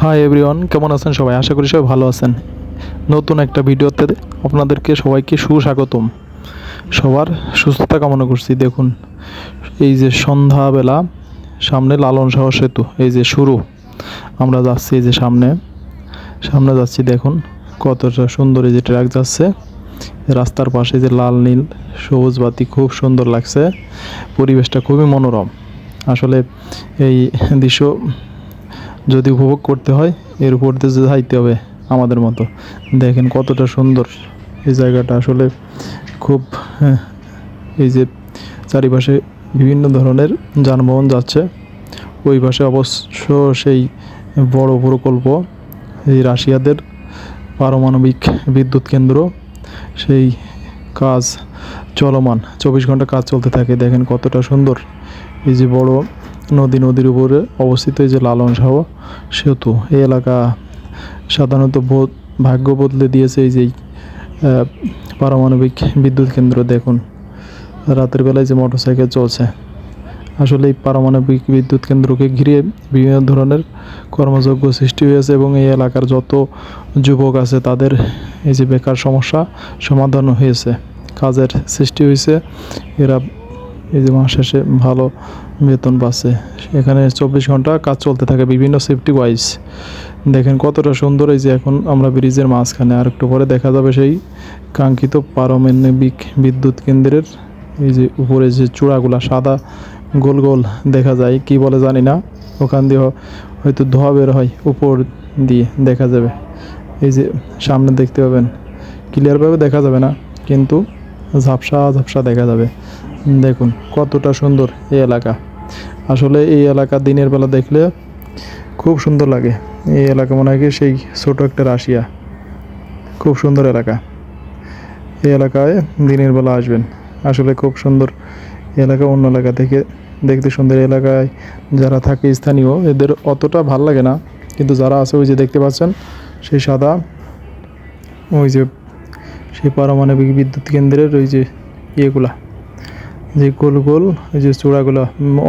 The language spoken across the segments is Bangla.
হাই এভরিওয়ান, কেমন আছেন সবাই? আশা করি সবাই ভালো আছেন। নতুন একটা ভিডিওতে আপনাদেরকে সবাইকে সুস্বাগতম। সবার সুস্থতা কামনা করছি। দেখুন, এই যে সন্ধ্যাবেলা, সামনে লালন শাহ সেতু, এই যে শুরু। আমরা যাচ্ছি, এই যে সামনে সামনে যাচ্ছি। দেখুন কতটা সুন্দর, এই যে ট্রাক যাচ্ছে রাস্তার পাশে, যে লাল নীল সবুজ বাতি, খুব সুন্দর লাগছে। পরিবেশটা খুবই মনোরম। আসলে এই দৃশ্য যদি উপভোগ করতে হয়, এর উপর দিয়ে যাইতে হবে আমাদের মতো। দেখেন কতটা সুন্দর এই জায়গাটা। আসলে খুব এই যে চারিপাশে বিভিন্ন ধরনের যানবাহন যাচ্ছে। ওই পাশে অবশ্য সেই বড় প্রকল্প, এই রাশিয়াদের পারমাণবিক বিদ্যুৎ কেন্দ্র, সেই কাজ চলমান, 24 ঘন্টা কাজ চলতে থাকে। দেখেন কতটা সুন্দর। এই যে বড় নদীর উপরে অবস্থিত এই যে লালন শাহ সেতু। এই এলাকা সাধারণত ভাগ্য বদলে দিয়েছে এই যে পারমাণবিক বিদ্যুৎ কেন্দ্র। দেখুন রাতের বেলায় যে মোটরসাইকেল চলছে। আসলে এই পারমাণবিক বিদ্যুৎ কেন্দ্রকে ঘিরে বিভিন্ন ধরনের কর্মযজ্ঞ সৃষ্টি হয়েছে, এবং এই এলাকার যত যুবক আছে তাদের এই যে বেকার সমস্যা সমাধান হয়েছে, কাজের সৃষ্টি হয়েছে। এরা এই যে মাস শেষে ভালো বেতন পাচ্ছে। এখানে 24 ঘন্টা কাজ চলতে থাকে বিভিন্ন সেফটি ওয়াইজ। দেখেন কতটা সুন্দর। এই যে এখন আমরা ব্রিজের মাঝখানে, আর একটু পরে দেখা যাবে সেই কাঙ্ক্ষিত পারমাণবিক বিদ্যুৎ কেন্দ্রের এই যে উপরে যে চূড়াগুলা সাদা গোল গোল দেখা যায়, কি বলে জানি না। ওখান দিয়ে হয়তো ধোঁয়া বের হয়, উপর দিয়ে দেখা যাবে। এই যে সামনে দেখতে পাবেন, ক্লিয়ারভাবে দেখা যাবে না, কিন্তু ঝাপসা ঝাপসা দেখা যাবে। দেখুন কতটা সুন্দর এই এলাকা। আসলে এই এলাকা দিনের বেলা দেখলে খুব সুন্দর লাগে। এই এলাকা মনে হয় সেই ছোট একটা রাশিয়া। খুব সুন্দর এলাকা। এই এলাকায় দিনের বেলা আসবেন, আসলে খুব সুন্দর এলাকা। অন্য এলাকা থেকে দেখতে সুন্দর। এলাকায় যারা থাকে স্থানীয়, এদের অতটা ভাল লাগে না, কিন্তু যারা আছে ওই যে দেখতে পাচ্ছেন সেই সাদা, ওই যে সেই পারমাণবিক বিদ্যুৎ কেন্দ্রের ওই যে ইয়েগুলা, যে গোল গোল ওই যে চূড়াগুলো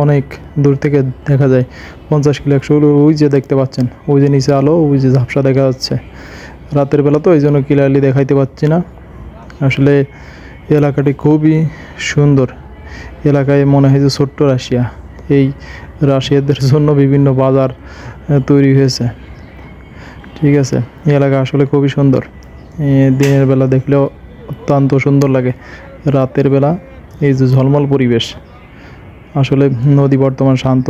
অনেক দূর থেকে দেখা যায়, 50 কিলো 100 কিলো। ওই যে দেখতে পাচ্ছেন, ওই যে নিচে আলো, ওই যে ঝাপসা দেখা যাচ্ছে। রাতের বেলা তো এই জন্য ক্লিয়ারলি দেখাইতে পাচ্ছি না। আসলে এলাকাটি খুবই সুন্দর। এলাকায় মনে হয় যে ছোট্ট রাশিয়া। এই রাশিয়াদের জন্য বিভিন্ন বাজার তৈরি হয়েছে। ঠিক আছে, এই এলাকা আসলে খুবই সুন্দর। দিনের বেলা দেখলেও অত্যন্ত সুন্দর লাগে। রাতের বেলা এই যে ঝলমল পরিবেশ। আসলে নদী বর্তমান শান্ত,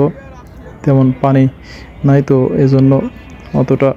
তেমন পানি নাই, তো এজন্য অতটা